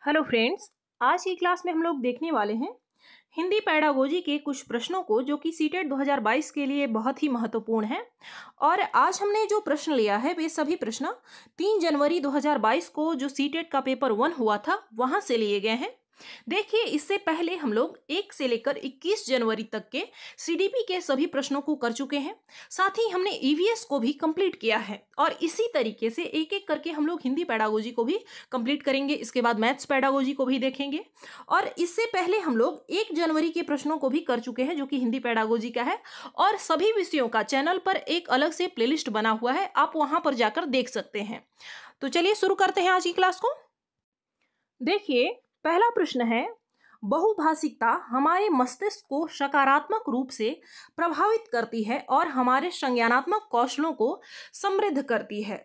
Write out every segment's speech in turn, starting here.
Hello friends, आज की class में हम लोग देखने वाले हैं हिंदी पेडागोजी के कुछ प्रश्नों को जो कि सीटेट 2022 के लिए बहुत ही महत्वपूर्ण है। और आज हमने जो प्रश्न लिया है वे सभी प्रश्न 3 जनवरी 2022 को जो सीटेट का पेपर 1 हुआ था वहां से लिए गए हैं। देखिए, इससे पहले हम लोग 1 से लेकर 21 जनवरी तक के सीडीपी के सभी प्रश्नों को कर चुके हैं। साथ ही हमने ईवीएस को भी कंप्लीट किया है और इसी तरीके से एक एक करके हम लोग हिंदी पेडागोजी को भी कंप्लीट करेंगे। इसके बाद मैथ्स पेडागोजी को भी देखेंगे और इससे पहले हम लोग 1 जनवरी के प्रश्नों को भी कर चुके हैं जो कि हिंदी पेडागोजी का है। और सभी विषयों का चैनल पर एक अलग से प्लेलिस्ट बना हुआ है, आप वहां पर जाकर देख सकते हैं। तो चलिए शुरू करते हैं आज की क्लास को। देखिए, पहला प्रश्न है, बहुभाषिकता हमारे मस्तिष्क को सकारात्मक रूप से प्रभावित करती है और हमारे संज्ञानात्मक कौशलों को समृद्ध करती है।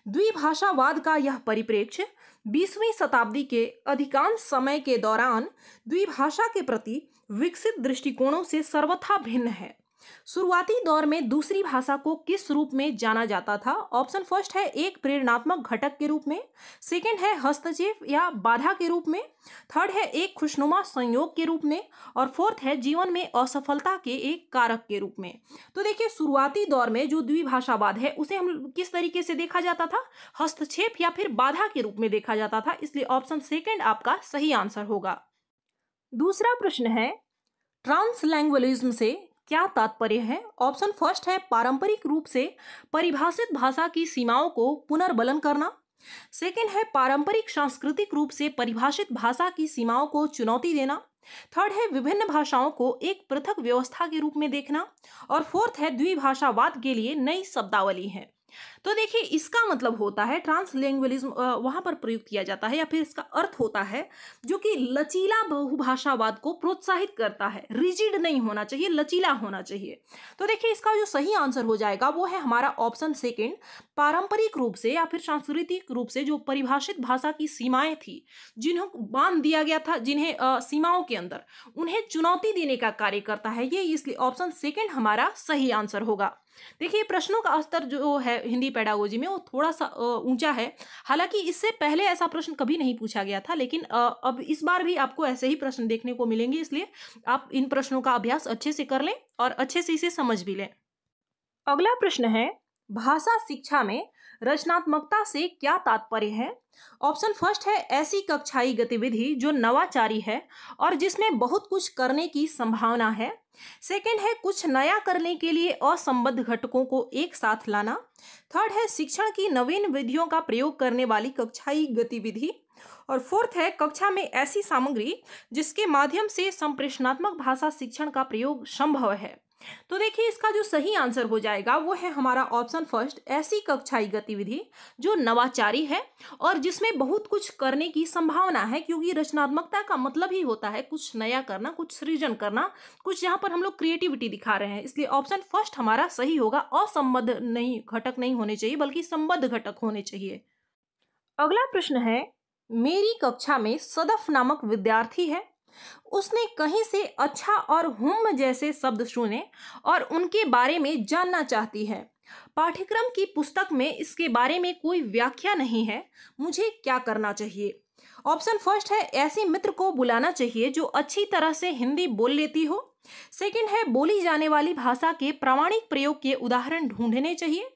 द्विभाषावाद का यह परिप्रेक्ष्य 20वीं शताब्दी के अधिकांश समय के दौरान द्विभाषा के प्रति विकसित दृष्टिकोणों से सर्वथा भिन्न है। शुरुआती दौर में दूसरी भाषा को किस रूप में जाना जाता था? ऑप्शन फर्स्ट है एक प्रेरणात्मक घटक के रूप में, सेकंड है हस्तक्षेप या बाधा के रूप में, थर्ड है एक खुशनुमा संयोग के रूप में और फोर्थ है जीवन में असफलता के एक कारक के रूप में। तो देखिए, शुरुआती दौर में जो द्विभाषावाद है उसे हम किस तरीके से देखा जाता था? हस्तक्षेप या फिर बाधा के रूप में देखा जाता था, इसलिए ऑप्शन सेकंड आपका सही आंसर होगा। दूसरा प्रश्न है, ट्रांसलैंग्वलिज्म से क्या तात्पर्य है? ऑप्शन फर्स्ट है पारंपरिक रूप से परिभाषित भाषा की सीमाओं को पुनर्बलन करना, सेकंड है पारंपरिक सांस्कृतिक रूप से परिभाषित भाषा की सीमाओं को चुनौती देना, थर्ड है विभिन्न भाषाओं को एक पृथक व्यवस्था के रूप में देखना और फोर्थ है द्विभाषावाद के लिए नई शब्दावली है। तो देखिए, इसका मतलब होता है ट्रांसलैंग्वलिज्म वहां पर प्रयुक्त किया जाता है या फिर इसका अर्थ होता है जो कि लचीला बहुभाषावाद को प्रोत्साहित करता है। रिजिड नहीं होना चाहिए, लचीला होना चाहिए। तो देखिए, इसका जो सही आंसर हो जाएगा वो है हमारा ऑप्शन सेकंड, पारंपरिक रूप से या फिर सांस्कृतिक रूप से जो परिभाषित भाषा की सीमाएं थी, जिन्हें बांध दिया गया था, जिन्हें सीमाओं के अंदर उन्हें चुनौती देने का कार्य करता है ये, इसलिए ऑप्शन सेकंड हमारा सही आंसर होगा। देखिए, प्रश्नों का स्तर जो है हिंदी पेडागोजी में वो थोड़ा सा ऊंचा है। हालांकि इससे पहले ऐसा प्रश्न कभी नहीं पूछा गया था, लेकिन अब इस बार भी आपको ऐसे ही प्रश्न देखने को मिलेंगे, इसलिए आप इन प्रश्नों का अभ्यास अच्छे से कर लें और अच्छे से इसे समझ भी लें। अगला प्रश्न है, भाषा शिक्षा में रचनात्मकता से क्या तात्पर्य है? ऑप्शन फर्स्ट है ऐसी कक्षाई गतिविधि जो नवाचारी है और जिसमें बहुत कुछ करने की संभावना है, सेकंड है कुछ नया करने के लिए असंबद्ध घटकों को एक साथ लाना, थर्ड है शिक्षण की नवीन विधियों का प्रयोग करने वाली कक्षाई गतिविधि और फोर्थ है कक्षा में ऐसी सामग्री जिसके माध्यम से संप्रेषणात्मक भाषा शिक्षण का प्रयोग संभव है। तो देखिए, इसका जो सही आंसर हो जाएगा वो है हमारा ऑप्शन फर्स्ट, ऐसी कक्षाई गतिविधि जो नवाचारी है और जिसमें बहुत कुछ करने की संभावना है, क्योंकि रचनात्मकता का मतलब ही होता है कुछ नया करना, कुछ सृजन करना, कुछ यहाँ पर हम लोग क्रिएटिविटी दिखा रहे हैं, इसलिए ऑप्शन फर्स्ट हमारा सही होगा। असंबद्ध नहीं घटक नहीं होने चाहिए बल्कि संबद्ध घटक होने चाहिए। अगला प्रश्न है, मेरी कक्षा में सदफ नामक विद्यार्थी है, उसने कहीं से अच्छा और हुम जैसे शब्द सुने और उनके बारे में जानना चाहती है। पाठ्यक्रम की पुस्तक में इसके बारे में कोई व्याख्या नहीं है, मुझे क्या करना चाहिए? ऑप्शन फर्स्ट है ऐसे मित्र को बुलाना चाहिए जो अच्छी तरह से हिंदी बोल लेती हो, सेकंड है बोली जाने वाली भाषा के प्रामाणिक प्रयोग के उदाहरण ढूंढने चाहिए,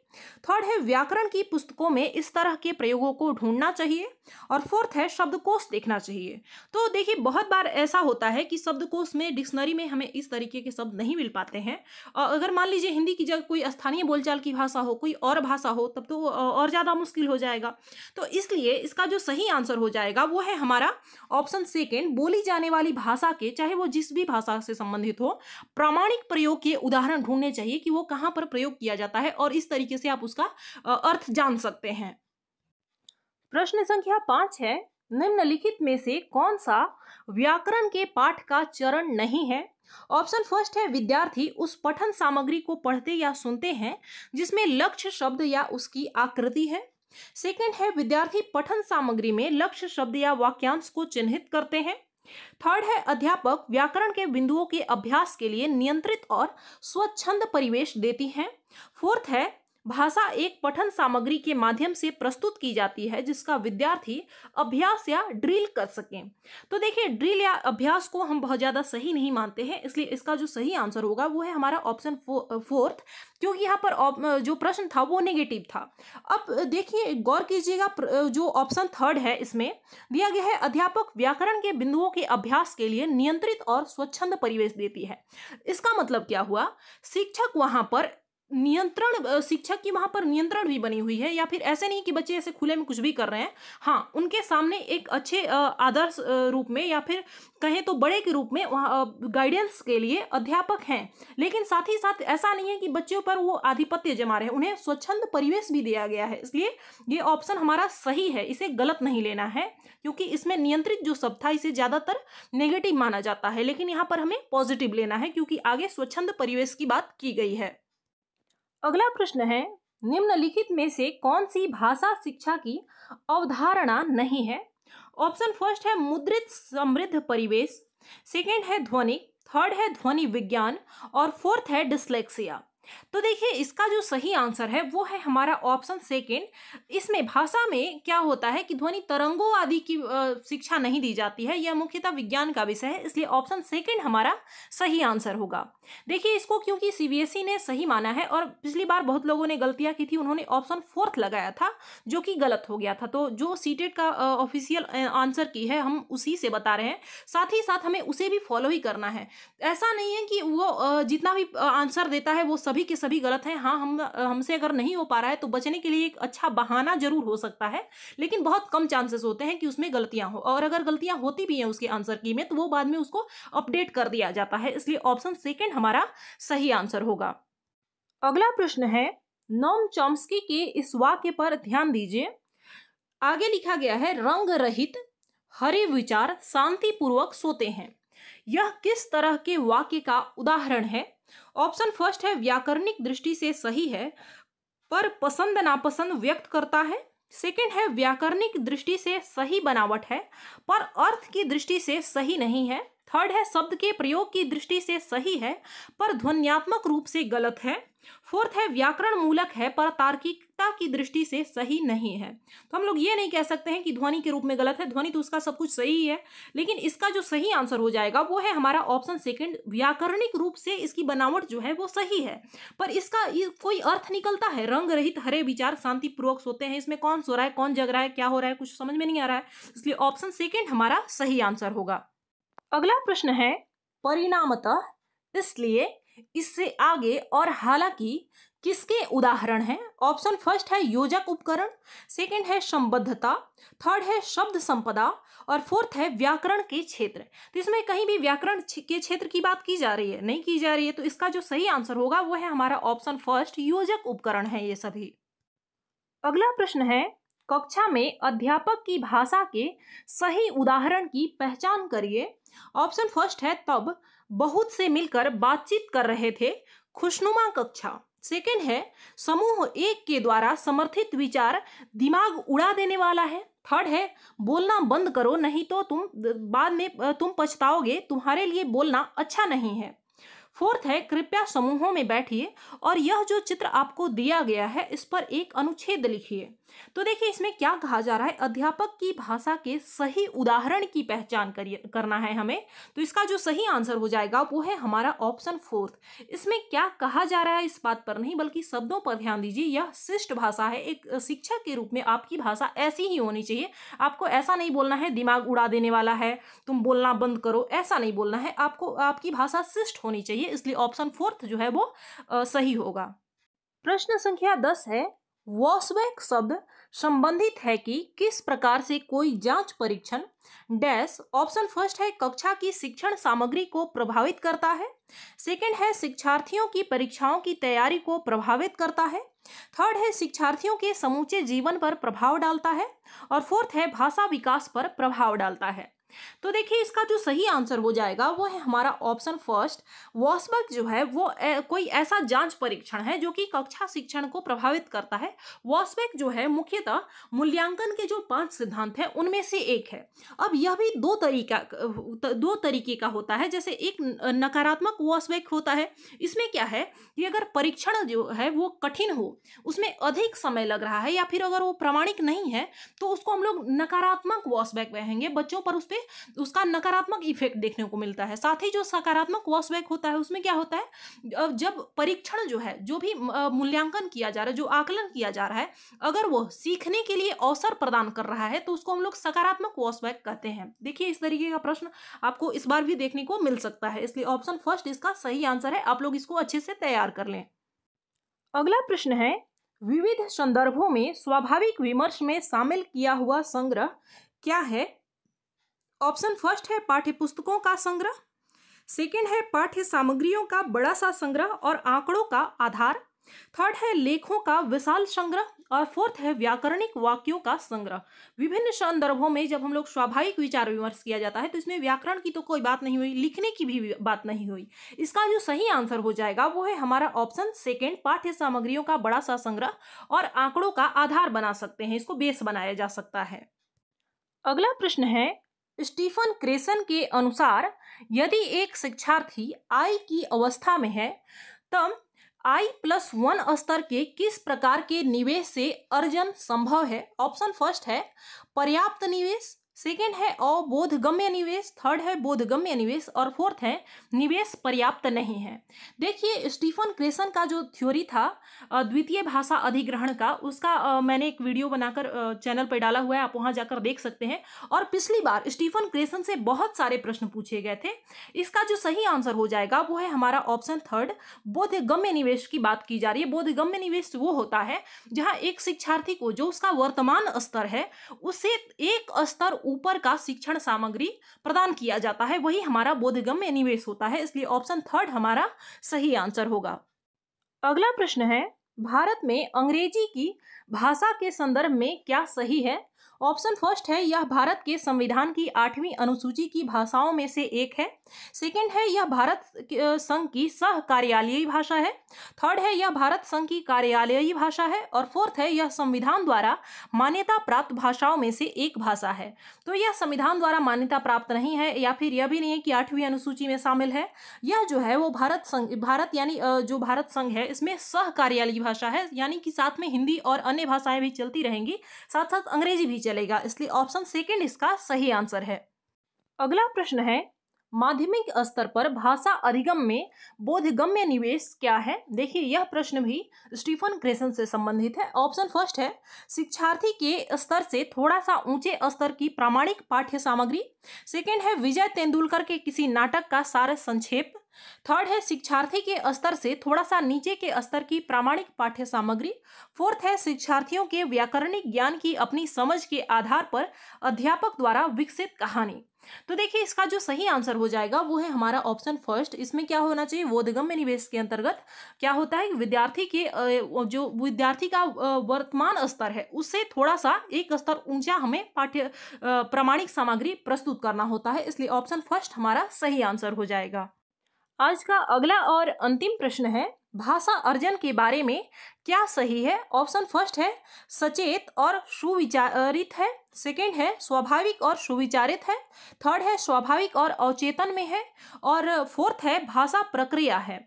थर्ड है व्याकरण की पुस्तकों में इस तरह के प्रयोगों को ढूंढना चाहिए और फोर्थ है शब्दकोश देखना चाहिए। तो देखिए, बहुत बार ऐसा होता है कि शब्दकोश में, डिक्शनरी में हमें इस तरीके के शब्द नहीं मिल पाते हैं। अगर मान लीजिए हिंदी की जगह कोई स्थानीय बोलचाल की भाषा हो, कोई और भाषा हो, तब तो और ज़्यादा मुश्किल हो जाएगा। तो इसलिए इसका जो सही आंसर हो जाएगा वो है हमारा ऑप्शन सेकेंड, बोली जाने वाली भाषा के, चाहे वो जिस भी भाषा से संबंधित हो, प्रामाणिक प्रयोग के उदाहरण ढूंढने चाहिए कि वो कहाँ पर प्रयोग किया जाता है और इस तरीके से आप उसका अर्थ जान सकते हैं। प्रश्न संख्या 5 है, निम्नलिखित में से कौन सा व्याकरण के पाठ का चरण नहीं है? ऑप्शन फर्स्ट है विद्यार्थी उस पठन सामग्री को पढ़ते या सुनते हैं जिसमें लक्ष्य शब्द या उसकी आकृति है, सेकंड है विद्यार्थी पठन सामग्री में लक्ष्य शब्द या वाक्यांश को चिन्हित करते हैं, थर्ड है अध्यापक व्याकरण के बिंदुओं के अभ्यास के लिए नियंत्रित और स्वच्छंद परिवेश देती हैं, फोर्थ है भाषा एक पठन सामग्री के माध्यम से प्रस्तुत की जाती है जिसका विद्यार्थी अभ्यास या ड्रिल कर सकें। तो देखिए, ड्रिल या अभ्यास को हम बहुत ज़्यादा सही नहीं मानते हैं, इसलिए इसका जो सही आंसर होगा वो है हमारा ऑप्शन फोर्थ, क्योंकि यहाँ पर जो प्रश्न था वो नेगेटिव था। अब देखिए, गौर कीजिएगा, जो ऑप्शन थर्ड है इसमें दिया गया है, अध्यापक व्याकरण के बिंदुओं के अभ्यास के लिए नियंत्रित और स्वच्छंद परिवेश देती है। इसका मतलब क्या हुआ, शिक्षक वहां पर शिक्षक की वहां पर नियंत्रण भी बनी हुई है, या फिर ऐसे नहीं कि बच्चे ऐसे खुले में कुछ भी कर रहे हैं। हाँ, उनके सामने एक अच्छे आदर्श रूप में, या फिर कहें तो बड़े के रूप में गाइडेंस के लिए अध्यापक हैं, लेकिन साथ ही साथ ऐसा नहीं है कि बच्चों पर वो आधिपत्य जमा रहे, उन्हें स्वच्छंद परिवेश भी दिया गया है। इसलिए ये ऑप्शन हमारा सही है, इसे गलत नहीं लेना है, क्योंकि इसमें नियंत्रित जो शब्द था इसे ज्यादातर नेगेटिव माना जाता है, लेकिन यहाँ पर हमें पॉजिटिव लेना है क्योंकि आगे स्वच्छंद परिवेश की बात की गई है। अगला प्रश्न है, निम्नलिखित में से कौन सी भाषा शिक्षा की अवधारणा नहीं है? ऑप्शन फर्स्ट है मुद्रित समृद्ध परिवेश, सेकंड है ध्वनिक, थर्ड है ध्वनि विज्ञान और फोर्थ है डिस्लेक्सिया। तो देखिए, इसका जो सही आंसर है वो है हमारा ऑप्शन सेकंड। इसमें भाषा में क्या होता है कि ध्वनि तरंगों आदि की शिक्षा नहीं दी जाती है, यह मुख्यतः विज्ञान का विषय है, इसलिए ऑप्शन सेकंड हमारा सही आंसर होगा। देखिए, इसको क्योंकि सीबीएसई ने सही माना है और पिछली बार बहुत लोगों ने गलतियां की थी, उन्होंने ऑप्शन फोर्थ लगाया था जो कि गलत हो गया था। तो जो सीटेट का ऑफिशियल आंसर की है हम उसी से बता रहे हैं, साथ ही साथ हमें उसे भी फॉलो ही करना है। ऐसा नहीं है कि वो जितना भी आंसर देता है वो सभी के सभी गलत हैं। हाँ, हमसे अगर नहीं हो पा रहा है तो बचने के लिए एक अच्छा बहाना जरूर हो सकता है, लेकिन बहुत कम चांसेस होते हैं कि उसमें गलतियां हो, और अगर गलतियां होती भी हैं उसके आंसर की में तो वो बाद में उसको अपडेट कर दिया जाता है, इसलिए ऑप्शन सेकंड हमारा सही आंसर होगा। अगला प्रश्न है, नोम चॉम्स्की के इस वाक्य पर ध्यान दीजिए। आगे लिखा गया है, रंग रहित हरे विचार शांतिपूर्वक सोते हैं। यह किस तरह के वाक्य का उदाहरण है? ऑप्शन फर्स्ट है व्याकरणिक दृष्टि से सही है पर पसंद नापसंद व्यक्त करता है, सेकंड है व्याकरणिक दृष्टि से सही बनावट है पर अर्थ की दृष्टि से सही नहीं है, थर्ड है शब्द के प्रयोग की दृष्टि से सही है पर ध्वन्यात्मक रूप से गलत है, फोर्थ है व्याकरण मूलक है पर तार्किकता की दृष्टि से सही नहीं है। तो हम लोग ये नहीं कह सकते हैं कि ध्वनि के रूप में गलत है, ध्वनि तो उसका सब कुछ सही है, लेकिन इसका जो सही आंसर हो जाएगा वो है हमारा ऑप्शन सेकंड, व्याकरणिक रूप से इसकी बनावट जो है वो सही है पर इसका कोई अर्थ निकलता है, रंग रहित हरे विचार शांतिपूर्वक सोते हैं, इसमें कौन सो रहा है, कौन जग रहा है, क्या हो रहा है, कुछ समझ में नहीं आ रहा है, इसलिए ऑप्शन सेकंड हमारा सही आंसर होगा। अगला प्रश्न है, परिणामतः, इसलिए, इससे आगे और हालांकि किसके उदाहरण हैं? ऑप्शन फर्स्ट है योजक उपकरण, सेकंड है संबद्धता, थर्ड है शब्द संपदा और फोर्थ है व्याकरण के क्षेत्र। तो इसमें कहीं भी व्याकरण के क्षेत्र की बात की जा रही है? नहीं की जा रही है, तो इसका जो सही आंसर होगा वो है हमारा ऑप्शन फर्स्ट, योजक उपकरण है ये सभी। अगला प्रश्न है, कक्षा में अध्यापक की भाषा के सही उदाहरण की पहचान करिए। ऑप्शन फर्स्ट है तब बहुत से मिलकर बातचीत कर रहे थे, खुशनुमा कक्षा, सेकंड है समूह एक के द्वारा समर्थित विचार दिमाग उड़ा देने वाला है, थर्ड है बोलना बंद करो नहीं तो तुम बाद में तुम पछताओगे, तुम्हारे लिए बोलना अच्छा नहीं है, फोर्थ है कृपया समूहों में बैठिए और यह जो चित्र आपको दिया गया है इस पर एक अनुच्छेद लिखिए। तो देखिए, इसमें क्या कहा जा रहा है, अध्यापक की भाषा के सही उदाहरण की पहचान करना है हमें, तो इसका जो सही आंसर हो जाएगा वो है हमारा ऑप्शन फोर्थ। इसमें क्या कहा जा रहा है इस बात पर नहीं बल्कि शब्दों पर ध्यान दीजिए। यह शिष्ट भाषा है, एक शिक्षक के रूप में आपकी भाषा ऐसी ही होनी चाहिए। आपको ऐसा नहीं बोलना है दिमाग उड़ा देने वाला है, तुम बोलना बंद करो, ऐसा नहीं बोलना है, आपको आपकी भाषा शिष्ट होनी चाहिए, इसलिए ऑप्शन फोर्थ जो है वो सही होगा। प्रश्न संख्या 10 है, वॉस्वेक शब्द संबंधित है कि किस प्रकार से कोई जांच परीक्षण डैश। ऑप्शन फर्स्ट है कक्षा की शिक्षण सामग्री को प्रभावित करता है, सेकंड है शिक्षार्थियों की परीक्षाओं की तैयारी को प्रभावित करता है, थर्ड है शिक्षार्थियों के समूचे जीवन पर प्रभाव डालता है और फोर्थ है भाषा विकास पर प्रभाव डालता है। तो देखिए इसका जो सही आंसर हो जाएगा वो है हमारा ऑप्शन फर्स्ट। वॉसबर्ग जो है वो कोई ऐसा जांच परीक्षण है जो कि कक्षा शिक्षण को प्रभावित करता है। वॉसबर्ग जो है मुख्यतः मूल्यांकन के जो 5 सिद्धांत है उनमें से एक है। अब यह भी दो तरीके का होता है। जैसे एक नकारात्मक वॉसबर्ग होता है, इसमें क्या है कि अगर परीक्षण जो है वो कठिन हो, उसमें अधिक समय लग रहा है या फिर अगर वो प्रामाणिक नहीं है तो उसको हम लोग नकारात्मक वॉसबैक कहेंगे। बच्चों पर उस पर उसका नकारात्मक इफेक्ट देखने को मिलता है। साथ ही जो सकारात्मक वॉसबैक होता है उसमें क्या होता है, जब परीक्षण जो है, जो भी मूल्यांकन किया जा रहा है, जो आकलन किया जा रहा है, अगर वो सीखने के लिए अवसर प्रदान कर रहा है तो उसको हम लोग सकारात्मक वॉसबैक कहते हैं। देखिए इस तरीके का प्रश्न आपको इस बार भी देखने को मिल सकता है, इसलिए ऑप्शन फर्स्ट इसका सही आंसर है। आप लोग इसको अच्छे से तैयार कर लें। अगला प्रश्न है, विविध संदर्भों में स्वाभाविक विमर्श में शामिल किया हुआ संग्रह क्या है? ऑप्शन फर्स्ट है पाठ्यपुस्तकों का संग्रह, सेकंड है पाठ्य सामग्रियों का बड़ा सा संग्रह और आंकड़ों का आधार, थर्ड है लेखों का विशाल संग्रह और फोर्थ है व्याकरणिक वाक्यों का संग्रह। विभिन्न संदर्भों में जब हम लोग स्वाभाविक विचार विमर्श किया जाता है तो इसमें व्याकरण की तो कोई बात नहीं हुई, लिखने की भी बात नहीं हुई। इसका जो सही आंसर हो जाएगा वो है हमारा ऑप्शन सेकेंड, पाठ्य सामग्रियों का बड़ा सा संग्रह और आंकड़ों का आधार बना सकते हैं, इसको बेस बनाया जा सकता है। अगला प्रश्न है, स्टीफन क्रेसन के अनुसार यदि एक शिक्षार्थी आई की अवस्था में है तब I+1 स्तर के किस प्रकार के निवेश से अर्जन संभव है? ऑप्शन फर्स्ट है पर्याप्त निवेश, सेकेंड है अबोधगम्य निवेश, थर्ड है बोधगम्य निवेश और फोर्थ है निवेश पर्याप्त नहीं है। देखिए स्टीफन क्रेसन का जो थ्योरी था द्वितीय भाषा अधिग्रहण का, उसका मैंने एक वीडियो बनाकर चैनल पर डाला हुआ है, आप वहां जाकर देख सकते हैं। और पिछली बार स्टीफन क्रेसन से बहुत सारे प्रश्न पूछे गए थे। इसका जो सही आंसर हो जाएगा वो है हमारा ऑप्शन थर्ड, बोधगम्य निवेश की बात की जा रही है। बोधगम्य निवेश वो होता है जहां एक शिक्षार्थी को जो उसका वर्तमान स्तर है उससे एक स्तर ऊपर का शिक्षण सामग्री प्रदान किया जाता है, वही हमारा बोधगम्य निवेश होता है। इसलिए ऑप्शन थर्ड हमारा सही आंसर होगा। अगला प्रश्न है, भारत में अंग्रेजी की भाषा के संदर्भ में क्या सही है? ऑप्शन फर्स्ट है यह भारत के संविधान की 8वीं अनुसूची की भाषाओं में से एक है, सेकंड है यह भारत संघ की सह कार्यालयीय भाषा है, थर्ड है यह भारत संघ की कार्यालयीय भाषा है और फोर्थ है यह संविधान द्वारा मान्यता प्राप्त भाषाओं में से एक भाषा है। तो यह संविधान द्वारा मान्यता प्राप्त नहीं है या फिर यह भी नहीं है कि 8वीं अनुसूची में शामिल है। यह जो है वो भारत यानी जो भारत संघ है इसमें सह कार्यालयीय भाषा है, यानी कि साथ में हिंदी और अन्य भाषाएं भी चलती रहेंगी, साथ साथ अंग्रेजी भी चलेगा। इसलिए ऑप्शन सेकंड इसका सही आंसर है। अगला प्रश्न है, माध्यमिक स्तर पर भाषा अधिगम में बोधगम्य निवेश क्या है? देखिए यह प्रश्न भी स्टीफन क्रेसन से संबंधित है। ऑप्शन फर्स्ट है शिक्षार्थी के स्तर से थोड़ा सा ऊंचे स्तर की प्रामाणिक पाठ्य सामग्री, सेकंड है विजय तेंदुलकर के किसी नाटक का सार संक्षेप, थर्ड है शिक्षार्थी के स्तर से थोड़ा सा नीचे के स्तर की प्रामाणिक पाठ्य सामग्री, फोर्थ है शिक्षार्थियों के व्याकरणिक ज्ञान की अपनी समझ के आधार पर अध्यापक द्वारा विकसित कहानी। तो देखिए इसका जो सही आंसर हो जाएगा वो है हमारा ऑप्शन फर्स्ट। इसमें क्या होना चाहिए, बोधगम्य निवेश के अंतर्गत क्या होता है, विद्यार्थी के जो विद्यार्थी का वर्तमान स्तर है उससे थोड़ा सा एक स्तर ऊंचा हमें पाठ्य प्रामाणिक सामग्री प्रस्तुत करना होता है। इसलिए ऑप्शन फर्स्ट हमारा सही आंसर हो जाएगा। आज का अगला और अंतिम प्रश्न है, भाषा अर्जन के बारे में क्या सही है? ऑप्शन फर्स्ट है सचेत और सुविचारित है, सेकंड है स्वाभाविक और सुविचारित है, थर्ड है स्वाभाविक और अवचेतन में है और फोर्थ है भाषा प्रक्रिया है।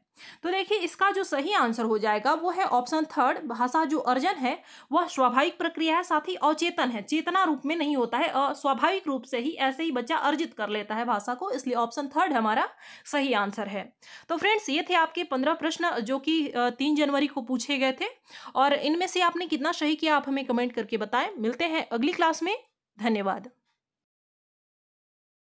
तो देखिए इसका जो सही आंसर हो जाएगा वो है ऑप्शन थर्ड, भाषा जो अर्जन है वह स्वाभाविक प्रक्रिया है, साथ ही अवचेतन है, चेतना रूप में नहीं होता है और स्वाभाविक रूप से ही ऐसे ही बच्चा अर्जित कर लेता है भाषा को। इसलिए ऑप्शन थर्ड हमारा सही आंसर है। तो फ्रेंड्स ये थे आपके 15 प्रश्न जो कि 3 जनवरी को पूछे गए थे और इनमें से आपने कितना सही किया आप हमें कमेंट करके बताएं। मिलते हैं अगली क्लास में, धन्यवाद।